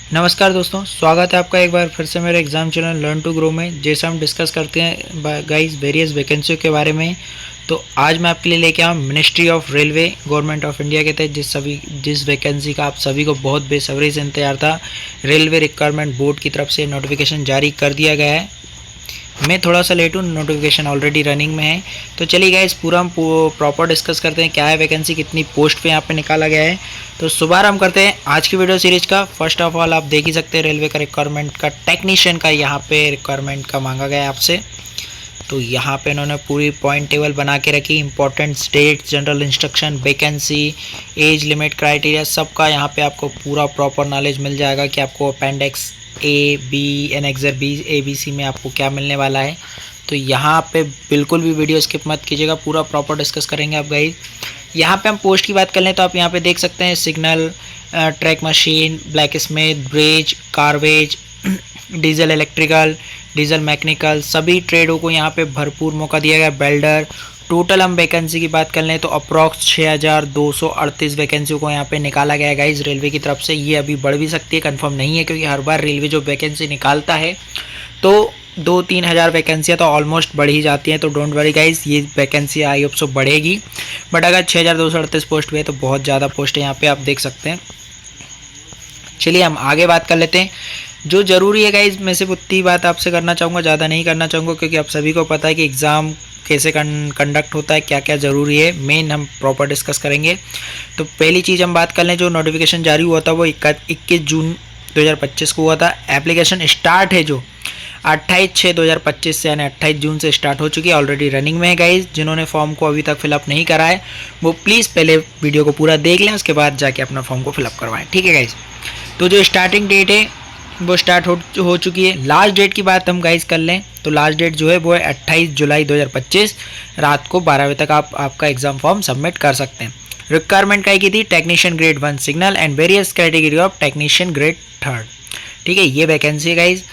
नमस्कार दोस्तों, स्वागत है आपका एक बार फिर से मेरे exam channel learn to grow में। जैसे हम डिस्कस करते हैं गाइस वेरियस वैकेंसियों के बारे में, तो आज मैं आपके लिए लेके आया हूँ ministry of railway government of India के तहत जिस वैकेंसी का आप सभी को बहुत बेसब्री से इंतजार था, रेलवे रिक्वायरमेंट बोर्ड की तरफ से नोटिफिकेशन जारी कर दिया गया है। मैं थोड़ा सा लेट हूँ, नोटिफिकेशन ऑलरेडी रनिंग में है। तो चलिए गाइस पूरा हम प्रॉपर डिस्कस करते हैं क्या है वैकेंसी, कितनी पोस्ट पे यहाँ पे निकाला गया है। तो शुभारंभ करते हैं आज की वीडियो सीरीज का। फर्स्ट ऑफ ऑल आप देख ही सकते हैं रेलवे का रिक्वायरमेंट का टेक्नीशियन का यहाँ पे रिक्वायरमेंट का मांगा गया है आपसे। तो यहाँ पे इन्होंने पूरी पॉइंट टेबल बना के रखी, important state, general instruction, vacancy, age limit, criteria, सबका यहाँ पे आपको पूरा प्रॉपर नॉलेज मिल जाएगा कि आपको appendix A B annexure B A B C में आपको क्या मिलने वाला है। तो यहाँ पे बिल्कुल भी वीडियो स्किप मत कीजिएगा, पूरा प्रॉपर डिस्कस करेंगे आप गाइस। यहाँ पे हम पोस्ट की बात कर लें तो आप यहाँ पे देख सकते हैं signal, track machine, black smith, bridge, कारवेज, डीजल इलेक्ट्रिकल, डीजल मैकेनिकल, सभी ट्रेडों को यहाँ पे भरपूर मौका दिया गया। बेल्डर, टोटल हम वैकेंसी की बात कर लें तो अप्रॉक्स 6238 वैकेंसियों को यहाँ पे निकाला गया है गाइज रेलवे की तरफ से। ये अभी बढ़ भी सकती है, कंफर्म नहीं है, क्योंकि हर बार रेलवे जो वैकेंसी निकालता है तो 2-3 हज़ार वैकेंसियाँ तो ऑलमोस्ट बढ़ ही जाती हैं। तो डोंट वरी गाइज, ये वैकेंसी आई होप सो बढ़ेगी। बट अगर 6238 पोस्ट पे है तो बहुत ज़्यादा पोस्ट है, यहाँ पे आप देख सकते हैं। चलिए हम आगे बात कर लेते हैं। जो ज़रूरी है गाइज, मैं सिर्फ उतनी बात आपसे करना चाहूँगा, ज़्यादा नहीं करना चाहूँगा, क्योंकि आप सभी को पता है कि एग्ज़ाम कैसे कंडक्ट होता है, क्या क्या ज़रूरी है, मेन हम प्रॉपर डिस्कस करेंगे। तो पहली चीज़ हम बात कर लें, जो नोटिफिकेशन जारी हुआ था वो 21 जून 2025 को हुआ था। एप्लीकेशन स्टार्ट है जो 28/6/2025 से, यानी 28 जून से स्टार्ट हो चुकी है, ऑलरेडी रनिंग में है गाइज। जिन्होंने फॉर्म को अभी तक फिलअप नहीं करा है वो प्लीज़ पहले वीडियो को पूरा देख लें, उसके बाद जाके अपना फॉर्म को फिलअप करवाएं, ठीक है गाइज। तो जो स्टार्टिंग डेट है वो स्टार्ट हो चुकी है। लास्ट डेट की बात हम गाइस कर लें तो लास्ट डेट जो है वो है 28 जुलाई 2025 रात को 12 बजे तक आप आपका एग्जाम फॉर्म सबमिट कर सकते हैं। रिक्वायरमेंट क्या की थी? Technician grade 1 signal and various category of technician grade 3, ठीक है, ये वैकेंसी है गाइज।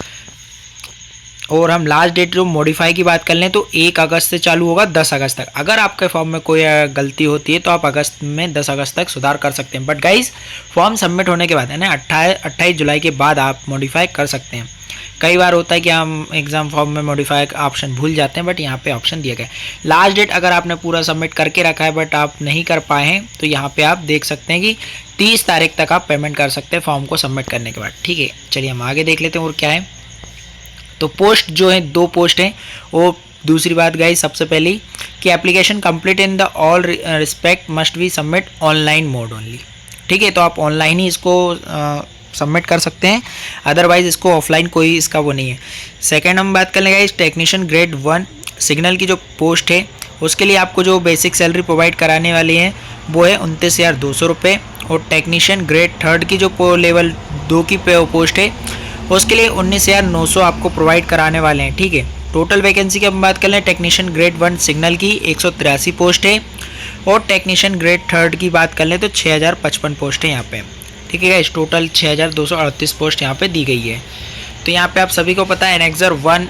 और हम लास्ट डेट जो मॉडिफाई की बात कर लें तो 1 अगस्त से चालू होगा 10 अगस्त तक। अगर आपके फॉर्म में कोई गलती होती है तो आप अगस्त में 10 अगस्त तक सुधार कर सकते हैं। बट गाइस फॉर्म सबमिट होने के बाद, यानी 28 जुलाई के बाद आप मॉडिफाई कर सकते हैं। कई बार होता है कि हम एग्जाम फॉर्म में मॉडिफाई का ऑप्शन भूल जाते हैं, बट यहाँ पे ऑप्शन दिया गया है। लास्ट डेट अगर आपने पूरा सबमिट करके रखा है बट आप नहीं कर पाए हैं तो यहाँ पे आप देख सकते हैं कि 30 तारीख तक आप पेमेंट कर सकते हैं फॉर्म को सबमिट करने के बाद, ठीक है। चलिए हम आगे देख लेते हैं और क्या है। तो पोस्ट जो है 2 पोस्ट हैं। वो दूसरी बात गाइस, सबसे पहली कि application complete in the all respect must be submit online mode only, ठीक है। तो आप ऑनलाइन ही इसको सबमिट कर सकते हैं, अदरवाइज इसको ऑफलाइन कोई इसका वो नहीं है। सेकेंड हम बात कर लेंगे गाइस, टेक्नीशियन ग्रेड 1 सिग्नल की जो पोस्ट है उसके लिए आपको जो बेसिक सैलरी प्रोवाइड कराने वाली है वो है 29,200 रुपये। और टेक्नीशियन ग्रेड 3 की जो लेवल 2 की पोस्ट है उसके लिए 19,900 आपको प्रोवाइड कराने वाले हैं, ठीक है। टोटल वैकेंसी की हम बात कर लें, टेक्नीशियन ग्रेड 1 सिग्नल की 183 पोस्ट है और टेक्नीशियन ग्रेड 3 की बात कर लें तो 6,055 पोस्ट है यहाँ पे, ठीक है। इस टोटल 6,238 पोस्ट यहाँ पे दी गई है। तो यहाँ पे आप सभी को पता है एनेक्सर 1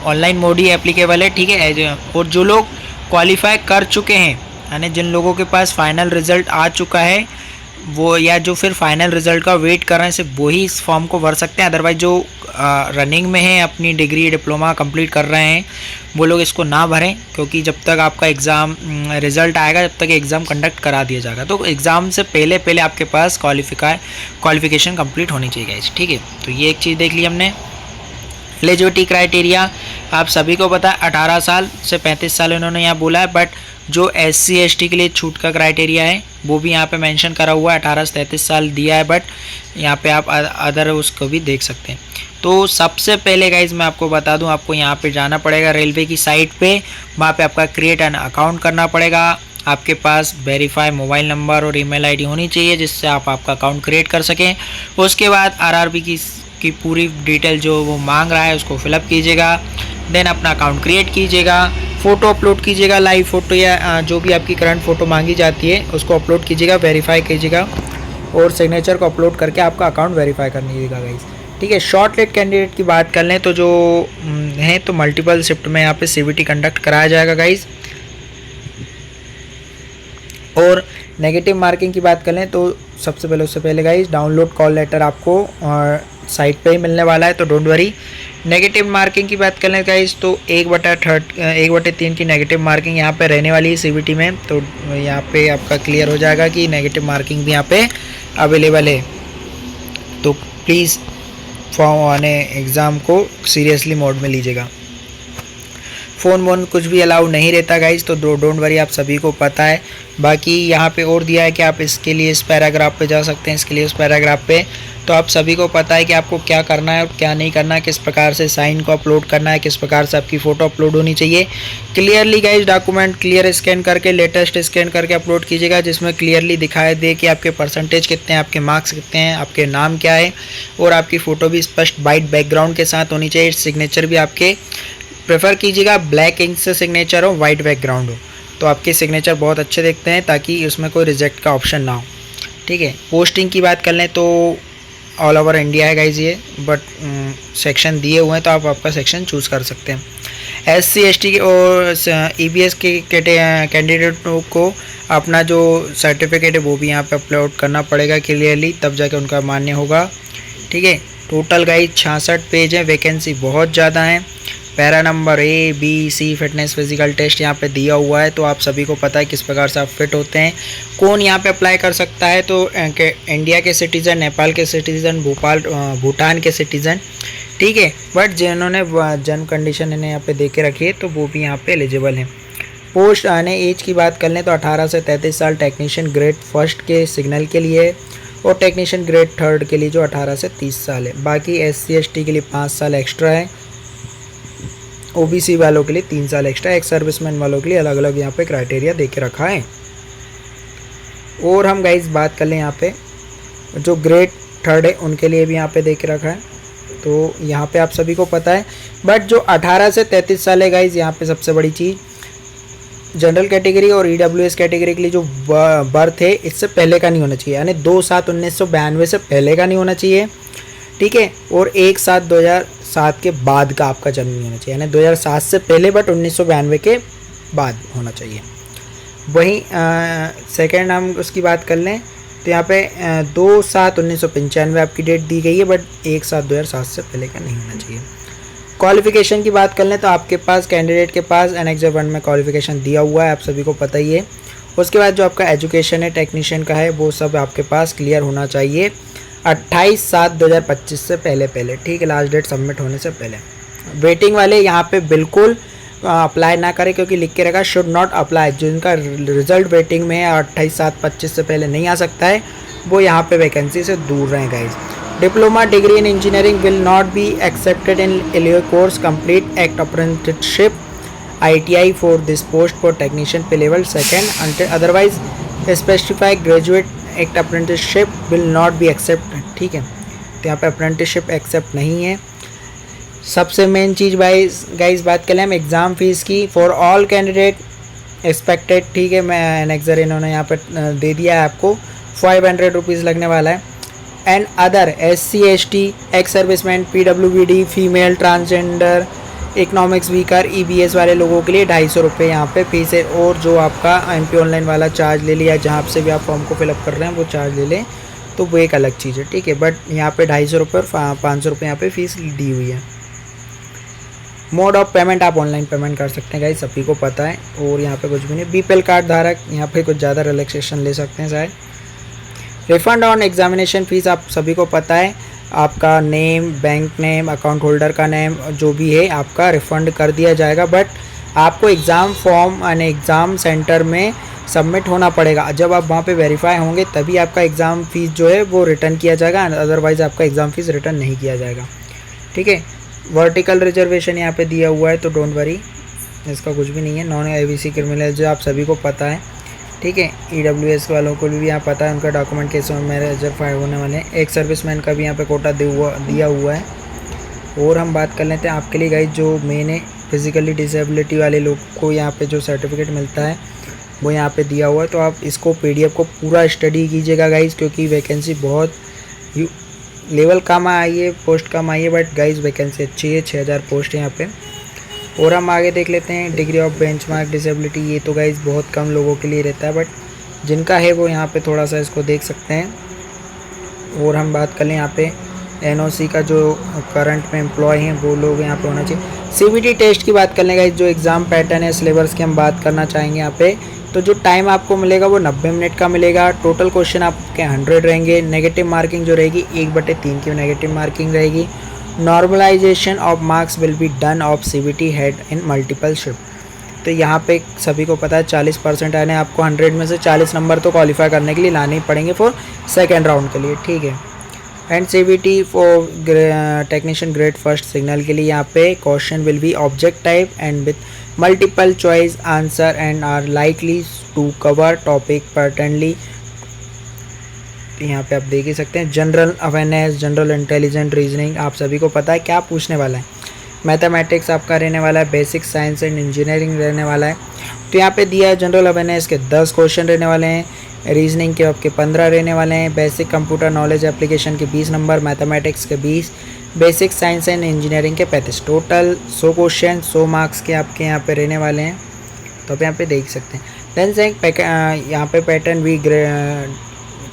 ऑनलाइन मोड ही एप्लीकेबल है, ठीक है। और जो लोग क्वालिफाई कर चुके हैं, यानी जिन लोगों के पास फाइनल रिजल्ट आ चुका है वो, या जो फिर फाइनल रिजल्ट का वेट कर रहे हैं, सिर्फ वही इस फॉर्म को भर सकते हैं। अदरवाइज जो रनिंग में है, अपनी डिग्री डिप्लोमा कंप्लीट कर रहे हैं, वो लोग इसको ना भरें, क्योंकि जब तक आपका एग्ज़ाम रिजल्ट आएगा जब तक एग्ज़ाम कंडक्ट करा दिया जाएगा। तो एग्ज़ाम से पहले पहले आपके पास क्वालिफिकेशन कंप्लीट होनी चाहिए, ठीक है। तो ये एक चीज़ देख ली हमने। एलिजिबिलिटी क्राइटेरिया आप सभी को पता है 18 साल से 35 साल इन्होंने यहाँ बोला है, बट जो SC ST के लिए छूट का क्राइटेरिया है वो भी यहाँ पे मेंशन करा हुआ है, 18 से 33 साल दिया है, बट यहाँ पे आप अदर उसको भी देख सकते हैं। तो सबसे पहले गाइज मैं आपको बता दूं, आपको यहाँ पे जाना पड़ेगा रेलवे की साइट पे, वहाँ पे आपका क्रिएट एन अकाउंट करना पड़ेगा। आपके पास वेरीफाई मोबाइल नंबर और ईमेल आईडी होनी चाहिए जिससे आप आपका अकाउंट क्रिएट कर सकें। उसके बाद RRB की पूरी डिटेल जो वो मांग रहा है उसको फिलअप कीजिएगा, देन अपना अकाउंट क्रिएट कीजिएगा, फ़ोटो अपलोड कीजिएगा, लाइव फ़ोटो या जो भी आपकी करंट फ़ोटो मांगी जाती है उसको अपलोड कीजिएगा, वेरीफाई कीजिएगा और सिग्नेचर को अपलोड करके आपका अकाउंट वेरीफाई कर लीजिएगा गाइस, ठीक है। शॉर्टलिस्ट कैंडिडेट की बात कर लें तो जो है तो मल्टीपल शिफ्ट में यहाँ पे CVT कंडक्ट कराया जाएगा गाइस। और नेगेटिव मार्किंग की बात करें तो सबसे पहले उससे पहले गाइस डाउनलोड कॉल लेटर आपको साइट पे ही मिलने वाला है, तो डोंट वरी। नेगेटिव मार्किंग की बात करें गाइस तो 1/3 की नेगेटिव मार्किंग यहाँ पे रहने वाली है सीबीटी में, तो यहाँ पे आपका क्लियर हो जाएगा कि नेगेटिव मार्किंग भी यहाँ पे अवेलेबल है। तो प्लीज़ फॉर्म आने एग्ज़ाम को सीरियसली मोड में लीजिएगा। फ़ोन वोन कुछ भी अलाउ नहीं रहता गाइज, तो डोंट वरी, आप सभी को पता है। बाकी यहाँ पे और दिया है कि आप इसके लिए इस पैराग्राफ पे जा सकते हैं, इसके लिए उस पैराग्राफ पे, तो आप सभी को पता है कि आपको क्या करना है और क्या नहीं करना है, किस प्रकार से साइन को अपलोड करना है, किस प्रकार से आपकी फ़ोटो अपलोड होनी चाहिए। Clearly guys document clear scan करके, लेटेस्ट स्कैन करके अपलोड कीजिएगा, जिसमें क्लियरली दिखाई दे कि आपके परसेंटेज कितने हैं, आपके मार्क्स कितने हैं, आपके नाम क्या है, और आपकी फ़ोटो भी स्पष्ट वाइट बैकग्राउंड के साथ होनी चाहिए। सिग्नेचर भी आपके प्रेफर कीजिएगा ब्लैक इंक से सिग्नेचर हो, वाइट बैकग्राउंड हो, तो आपके सिग्नेचर बहुत अच्छे दिखते हैं, ताकि उसमें कोई रिजेक्ट का ऑप्शन ना हो। ठीक है। पोस्टिंग की बात कर लें तो ऑल ओवर इंडिया है गाइज ये, बट सेक्शन दिए हुए हैं, तो आप आपका सेक्शन चूज़ कर सकते हैं। SC ST और EBS के कैंडिडेटों को अपना जो सर्टिफिकेट है वो भी यहाँ पे अपलोड करना पड़ेगा क्लियरली, तब जाके उनका मान्य होगा। ठीक है। टोटल गाइज 66 पेज है, वैकेंसी बहुत ज़्यादा है। Para number A, B, C fitness physical test यहाँ पे दिया हुआ है, तो आप सभी को पता है किस प्रकार से आप फिट होते हैं। कौन यहाँ पे अप्लाई कर सकता है, तो इंडिया के सिटीज़न, नेपाल के सिटीज़न, भूटान के सिटीज़न। ठीक है। बट जिन्होंने जन्म कंडीशन इन्हें यहाँ पे दे के रखी है, तो वो भी यहाँ पे एलिजिबल हैं। पोस्ट आने एज की बात कर लें तो 18 से 33 साल टेक्नीशियन ग्रेड फर्स्ट के सिग्नल के लिए, और टेक्नीशियन ग्रेड थर्ड के लिए जो 18 से 30 साल है। बाकी SC ST के लिए 5 साल एक्स्ट्रा है, OBC वालों के लिए 3 साल एक्स्ट्रा, एक्स सर्विसमैन वालों के लिए अलग अलग यहाँ पे क्राइटेरिया दे के रखा है। और हम गाइस बात कर लें यहाँ पे जो ग्रेड थर्ड है उनके लिए भी यहाँ पे दे के रखा है, तो यहाँ पे आप सभी को पता है। बट जो 18 से 33 साल है गाइस, यहाँ पे सबसे बड़ी चीज़ जनरल कैटेगरी और EWS कैटेगरी के लिए जो बर्थ है इससे पहले का नहीं होना चाहिए, यानी 2/7/1992 से पहले का नहीं होना चाहिए। ठीक है। और 1/7/2007 के बाद का आपका जन्म नहीं होना चाहिए, यानी 2007 से पहले बट 1992 के बाद होना चाहिए। वहीं सेकेंड हम उसकी बात कर लें तो यहाँ पे 2/7/1995 आपकी डेट दी गई है, बट 1/7/2007 से पहले का नहीं होना चाहिए। क्वालिफिकेशन की बात कर लें तो आपके पास कैंडिडेट के पास एनेक्सर 1 में क्वालिफिकेशन दिया हुआ है, आप सभी को पता ही है। उसके बाद जो आपका एजुकेशन है टेक्नीशियन का है, वो सब आपके पास क्लियर होना चाहिए 28/7/2025 से पहले। ठीक है। लास्ट डेट सबमिट होने से पहले। वेटिंग वाले यहाँ पे बिल्कुल अप्लाई ना करें, क्योंकि लिख के रखा शुड नॉट अप्लाई। जिनका रिजल्ट वेटिंग में है 28/7/25 से पहले नहीं आ सकता है, वो यहाँ पे वैकेंसी से दूर रहें guys. Diploma degree in engineering will not be accepted in lieu course complete act apprenticeship ITI for this post for technician pay level second, otherwise specified graduate act apprenticeship will not be accept. ठीक है। तो यहाँ पे apprenticeship accept नहीं है। सबसे main चीज़ guys बात करें हम एग्ज़ाम फीस की, फॉर ऑल कैंडिडेट एक्सपेक्टेड। ठीक है। मैं एनेक्सर इन्होंने यहाँ पे दे दिया है आपको, 500 रुपीज़ लगने वाला है। And other SC ST ex serviceman, PWBD, female, transgender, economics weaker, EBS वाले लोगों के लिए 250 रुपये यहाँ पे फीस है। और जो आपका MP ऑनलाइन वाला चार्ज ले लिया, जहाँ से भी आप फॉर्म को फिलअप कर रहे हैं वो चार्ज ले लें, तो वो एक अलग चीज़ है। ठीक है। बट यहाँ पे 250 रुपये और 500 रुपये यहाँ पे फीस दी हुई है। मोड ऑफ पेमेंट आप ऑनलाइन पेमेंट कर सकते हैं गाइस, सभी को पता है। और यहाँ पे कुछ भी नहीं। BPL कार्ड धारक यहाँ पे कुछ ज़्यादा रिलैक्सेशन ले सकते हैं शायद। रिफंड ऑन एग्जामिनेशन फ़ीस आप सभी को पता है, आपका name, bank name, account holder का नेम जो भी है आपका रिफ़ंड कर दिया जाएगा। बट आपको एग्ज़ाम फॉर्म यानी एग्ज़ाम सेंटर में सबमिट होना पड़ेगा। जब आप वहाँ पे वेरीफाई होंगे तभी आपका एग्ज़ाम फ़ीस जो है वो रिटर्न किया जाएगा, अदरवाइज़ आपका एग्ज़ाम फ़ीस रिटर्न नहीं किया जाएगा। ठीक है। वर्टिकल रिजर्वेशन यहाँ पे दिया हुआ है, तो डोंट वरी, इसका कुछ भी नहीं है। नॉन ABC क्रिमिनल जो आप सभी को पता है। ठीक है। EWS वालों को भी यहाँ पता है उनका डॉक्यूमेंट कैसे मेजर फाइल होने वाले हैं। एक सर्विसमैन का भी यहाँ पे कोटा दिया हुआ है। और हम बात कर लेते हैं आपके लिए गाइस, जो मेन है फिज़िकली डिसेबिलिटी वाले लोग को यहाँ पे जो सर्टिफिकेट मिलता है वो यहाँ पे दिया हुआ है। तो आप इसको PDF को पूरा स्टडी कीजिएगा गाइस, क्योंकि वैकेंसी बहुत लेवल कम आई है, पोस्ट कम आई है, बट गाइस वैकेंसी अच्छी है, 6000 पोस्ट है यहाँ पे। और हम आगे देख लेते हैं डिग्री ऑफ बेंचमार्क डिसेबिलिटी। ये तो गाइस बहुत कम लोगों के लिए रहता है, बट जिनका है वो यहाँ पे थोड़ा सा इसको देख सकते हैं। और हम बात कर लें यहाँ पे एनओसी का जो करंट में एम्प्लॉय हैं वो लोग यहाँ पे होना चाहिए। सीबीटी टेस्ट की बात करने का जो एग्ज़ाम पैटर्न है सिलेबस की हम बात करना चाहेंगे यहाँ पे। तो जो टाइम आपको मिलेगा वो 90 मिनट का मिलेगा। टोटल क्वेश्चन आपके 100 रहेंगे। नेगेटिव मार्किंग जो रहेगी 1/3 की नेगेटिव मार्किंग रहेगी। Normalisation of marks will be done of CBT head in multiple shift. तो यहाँ पे सभी को पता है 40% आने आपको 100 में से 40 नंबर तो क्वालिफाई करने के लिए लाने ही पड़ेंगे फॉर सेकेंड राउंड के लिए, ठीक है। And CBT for technician grade first signal के लिए यहाँ पे question will be object type and with multiple choice answer and are likely to cover topic pertinently. यहाँ पे आप देख ही सकते हैं general awareness, general intelligent reasoning, आप सभी को पता है क्या पूछने वाला है। मैथमेटिक्स आपका रहने वाला है, बेसिक साइंस एंड इंजीनियरिंग रहने वाला है। तो यहाँ पे दिया है जनरल अवेयरनेस के 10 क्वेश्चन रहने वाले हैं, रीजनिंग के आपके 15 रहने वाले हैं, बेसिक कंप्यूटर नॉलेज एप्लीकेशन के 20 नंबर, मैथमेटिक्स के 20, बेसिक साइंस एंड इंजीनियरिंग के 35। टोटल 100 क्वेश्चन 100 मार्क्स के आपके यहाँ पे रहने वाले हैं। तो आप यहाँ पे देख सकते हैं। देन से यहाँ पे पैटर्न भी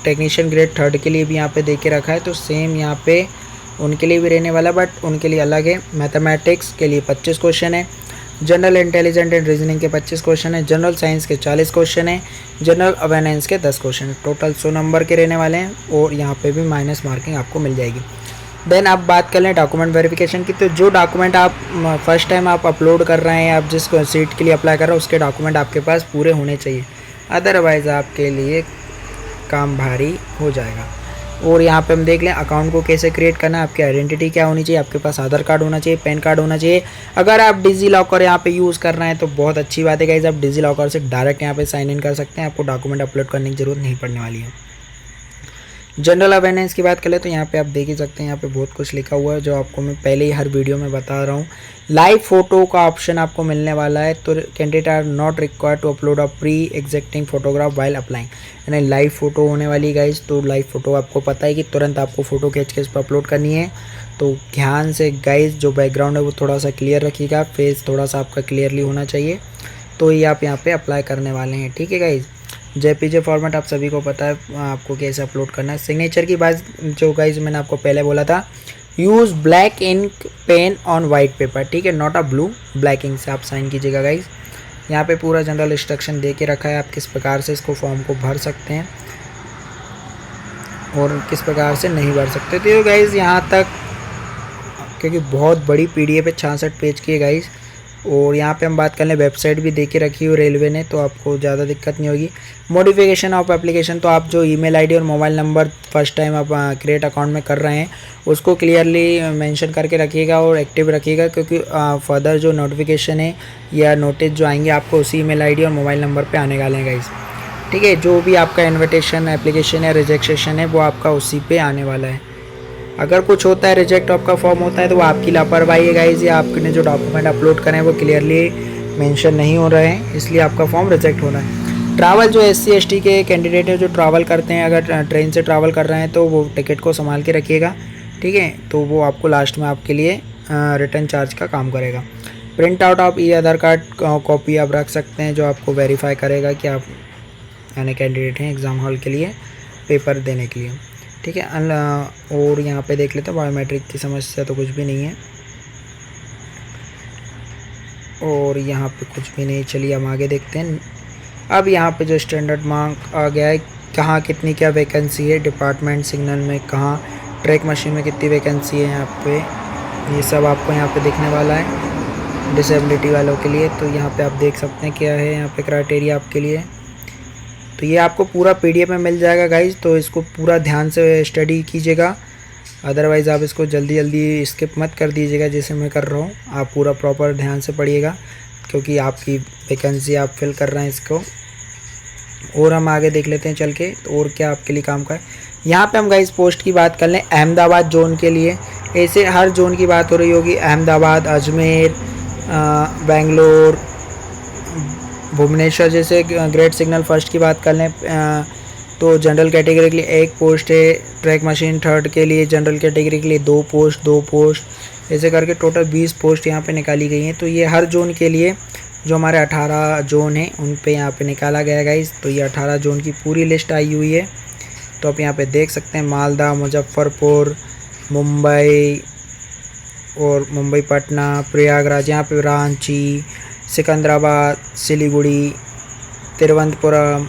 टेक्नीशियन ग्रेड थर्ड के लिए भी यहाँ पे दे के रखा है। तो सेम यहाँ पे उनके लिए भी रहने वाला, बट उनके लिए अलग है। मैथमेटिक्स के लिए 25 क्वेश्चन है, जनरल इंटेलिजेंट एंड रीजनिंग के 25 क्वेश्चन है, जनरल साइंस के 40 क्वेश्चन है, जनरल अवेयरनेस के 10 क्वेश्चन है। टोटल 100 नंबर के रहने वाले हैं और यहाँ पे भी माइनस मार्किंग आपको मिल जाएगी। देन आप बात कर लें डॉक्यूमेंट वेरिफिकेशन की। तो जो डॉक्यूमेंट आप फर्स्ट टाइम आप अपलोड कर रहे हैं, आप जिस सीट के लिए अप्लाई कर रहे हो उसके डॉक्यूमेंट आपके पास पूरे होने चाहिए, अदरवाइज़ आपके लिए काम भारी हो जाएगा। और यहाँ पे हम देख लें अकाउंट को कैसे क्रिएट करना है। आपकी आइडेंटिटी क्या होनी चाहिए, आपके पास आधार कार्ड होना चाहिए, पैन कार्ड होना चाहिए। अगर आप डिजी लॉकर यहाँ पे यूज़ कर रहे हैं तो बहुत अच्छी बात है गाइस, आप डिजी लॉकर से डायरेक्ट यहाँ पे साइन इन कर सकते हैं, आपको डॉक्यूमेंट अपलोड करने की ज़रूरत नहीं पड़ने वाली है। जनरल अवेयरनेस की बात करें तो यहाँ पे आप देख ही सकते हैं, यहाँ पे बहुत कुछ लिखा हुआ है जो आपको मैं पहले ही हर वीडियो में बता रहा हूँ। लाइव फोटो का ऑप्शन आपको मिलने वाला है। तो candidate are not required to upload a pre existing photograph while applying, यानी लाइव फोटो होने वाली गाइज। तो लाइव फोटो आपको पता है कि तुरंत आपको फ़ोटो खींच के इस पर अपलोड करनी है। तो ध्यान से गाइज जो बैकग्राउंड है वो थोड़ा सा क्लियर रखिएगा, फेस थोड़ा सा आपका क्लियरली होना चाहिए। तो ये आप यहाँ पे अप्लाई करने वाले हैं, ठीक है गाइज। जेपीजे फॉर्मेट आप सभी को पता है आपको कैसे अपलोड करना है। सिग्नेचर की बात जो गाइज मैंने आपको पहले बोला था, use black ink pen on white paper, ठीक है, not a blue, black ink से आप साइन कीजिएगा गाइज। यहाँ पे पूरा जनरल इंस्ट्रक्शन दे के रखा है, आप किस प्रकार से इसको फॉर्म को भर सकते हैं और किस प्रकार से नहीं भर सकते। तो गाइज यहाँ तक, क्योंकि बहुत बड़ी पीडीएफ है 66 पेज की है गाइज। और यहाँ पे हम बात कर लें, वेबसाइट भी दे के रखी हुई रेलवे ने, तो आपको ज़्यादा दिक्कत नहीं होगी। मॉडिफिकेशन ऑफ एप्लीकेशन, तो आप जो ईमेल आईडी और मोबाइल नंबर फर्स्ट टाइम आप क्रिएट अकाउंट में कर रहे हैं उसको क्लियरली मेंशन करके रखिएगा और एक्टिव रखिएगा, क्योंकि फर्दर जो नोटिफिकेशन है या नोटिस जो आएंगे आपको उसी ईमेल आईडी और मोबाइल नंबर पर आने वाले हैं गाइस, ठीक है। जो भी आपका इन्विटेशन एप्लीकेशन या रिजेक्शन है वो आपका उसी पे आने वाला है। अगर कुछ होता है, रिजेक्ट आपका फॉर्म होता है, तो वो आपकी लापरवाही है गाइज, या आपने जो डॉक्यूमेंट अपलोड करें वो क्लियरली मेंशन नहीं हो रहे हैं, इसलिए आपका फॉर्म रिजेक्ट हो रहा है। ट्रैवल जो SC ST के कैंडिडेट है जो ट्रैवल करते हैं, अगर ट्रेन से ट्रैवल कर रहे हैं तो वो टिकट को संभाल के रखिएगा, ठीक है। तो वो आपको लास्ट में आपके लिए रिटर्न चार्ज का काम करेगा। Print out of Aadhaar card copy आप रख सकते हैं, जो आपको वेरीफाई करेगा कि आप यानी कैंडिडेट हैं एग्ज़ाम हॉल के लिए पेपर देने के लिए, ठीक है। और यहाँ पे देख लेते हैं बायोमेट्रिक की समस्या तो कुछ भी नहीं है, और यहाँ पे कुछ भी नहीं। चलिए हम आगे देखते हैं। अब यहाँ पे जो स्टैंडर्ड मार्क आ गया है, कहाँ कितनी क्या वैकेंसी है, डिपार्टमेंट सिग्नल में कहाँ, ट्रैक मशीन में कितनी वैकेंसी है, यहाँ पे ये सब आपको यहाँ पे देखने वाला है डिसेबिलिटी वालों के लिए। तो यहाँ पे आप देख सकते हैं क्या है यहाँ पे क्राइटेरिया आपके लिए। तो ये आपको पूरा PDF में मिल जाएगा गाइज, तो इसको पूरा ध्यान से स्टडी कीजिएगा, अदरवाइज़ आप इसको जल्दी जल्दी स्किप मत कर दीजिएगा जैसे मैं कर रहा हूँ। आप पूरा प्रॉपर ध्यान से पढ़िएगा, क्योंकि आपकी वैकेंसी आप फिल कर रहे हैं इसको। और हम आगे देख लेते हैं चल के, तो और क्या आपके लिए काम का है। यहाँ पे हम गाइज पोस्ट की बात कर लें, अहमदाबाद जोन के लिए, ऐसे हर जोन की बात हो रही होगी, अहमदाबाद, अजमेर, बेंगलोर, भुवनेश्वर जैसे ग्रेट सिग्नल फर्स्ट की बात कर लें तो जनरल कैटेगरी के लिए 1 पोस्ट है, ट्रैक मशीन थर्ड के लिए जनरल कैटेगरी के लिए 2 पोस्ट, ऐसे करके टोटल 20 पोस्ट यहाँ पे निकाली गई हैं। तो ये हर जोन के लिए जो हमारे 18 जोन हैं उन पे यहाँ पे निकाला गया गाइस। तो ये 18 जोन की पूरी लिस्ट आई हुई है। तो आप यहाँ पे देख सकते हैं मालदा, मुजफ्फरपुर, मुंबई और मुंबई पटना, प्रयागराज, यहाँ पे रांची, सिकंदराबाद, सिलीगुड़ी, तिरुवनंतपुरम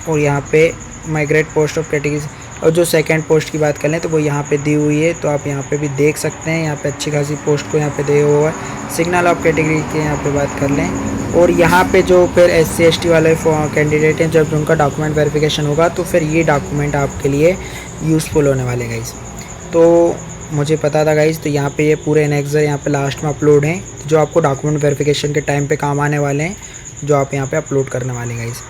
और यहाँ पे माइग्रेट पोस्ट ऑफ कैटेगरी। और जो सेकंड पोस्ट की बात कर लें तो वो यहाँ पे दी हुई है। तो आप यहाँ पे भी देख सकते हैं, यहाँ पे अच्छी खासी पोस्ट को यहाँ पे दिया हुआ है। सिग्नल ऑफ कैटेगरी की यहाँ पे बात कर लें और यहाँ पे जो फिर SC ST वाले कैंडिडेट हैं, जब उनका डॉक्यूमेंट वेरिफिकेशन होगा तो फिर ये डॉक्यूमेंट आपके लिए यूज़फुल होने वाले गाइस। तो मुझे पता था गाइस। तो यहाँ पे ये पूरे एनेक्सर यहाँ पे लास्ट में अपलोड हैं, जो आपको डॉक्यूमेंट वेरिफिकेशन के टाइम पे काम आने वाले हैं, जो आप यहाँ पे अपलोड करने वाले गाइस।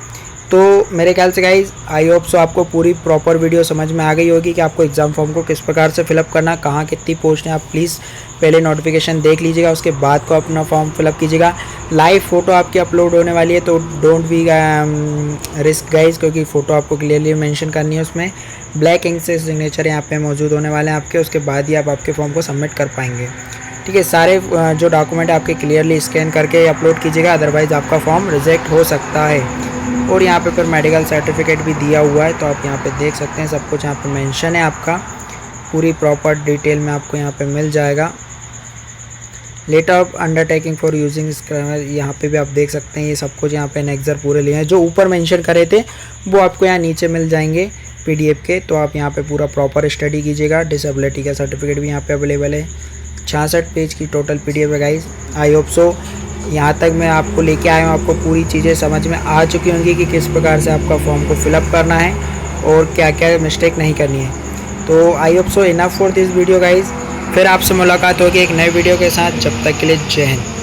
तो मेरे ख्याल से गाइस आई होप सो आपको पूरी प्रॉपर वीडियो समझ में आ गई होगी कि आपको एग्ज़ाम फॉर्म को किस प्रकार से फिलअप करना, कहाँ कितनी पोस्ट है। आप प्लीज़ पहले नोटिफिकेशन देख लीजिएगा, उसके बाद को अपना फॉर्म फिलअप कीजिएगा। लाइव फ़ोटो आपकी अपलोड होने वाली है, तो डोंट बी रिस्क गाइस, क्योंकि फ़ोटो आपको क्लियरली मेंशन करनी है। उसमें ब्लैक इंक से सिग्नेचर यहाँ पे मौजूद होने वाले हैं आपके, उसके बाद ही आप आपके फॉर्म को सबमिट कर पाएंगे। ठीक है, सारे जो डॉक्यूमेंट आपके क्लियरली स्कैन करके अपलोड कीजिएगा, अदरवाइज़ आपका फॉर्म रिजेक्ट हो सकता है। और यहाँ पे फिर मेडिकल सर्टिफिकेट भी दिया हुआ है। तो आप यहाँ पे देख सकते हैं, सब कुछ यहाँ पे मेंशन है, आपका पूरी प्रॉपर डिटेल में आपको यहाँ पे मिल जाएगा। Letter of undertaking for using यहाँ पे भी आप देख सकते हैं, ये सब कुछ यहाँ पे एनेक्सर पूरे लिए हैं। जो ऊपर मेंशन करे थे वो आपको यहाँ नीचे मिल जाएंगे PDF के। तो आप यहाँ पे पूरा प्रॉपर स्टडी कीजिएगा। डिसेबिलिटी का सर्टिफिकेट भी यहाँ पे अवेलेबल है। 66 पेज की टोटल PDF है गाइस। आई होप सो यहाँ तक मैं आपको लेके आया हूँ, आपको पूरी चीज़ें समझ में आ चुकी होंगी कि किस प्रकार से आपका फॉर्म को फिलअप करना है और क्या क्या मिस्टेक नहीं करनी है। तो I hope so enough for this video guys. फिर आपसे मुलाकात होगी एक नए वीडियो के साथ। जब तक के लिए जय हिंद।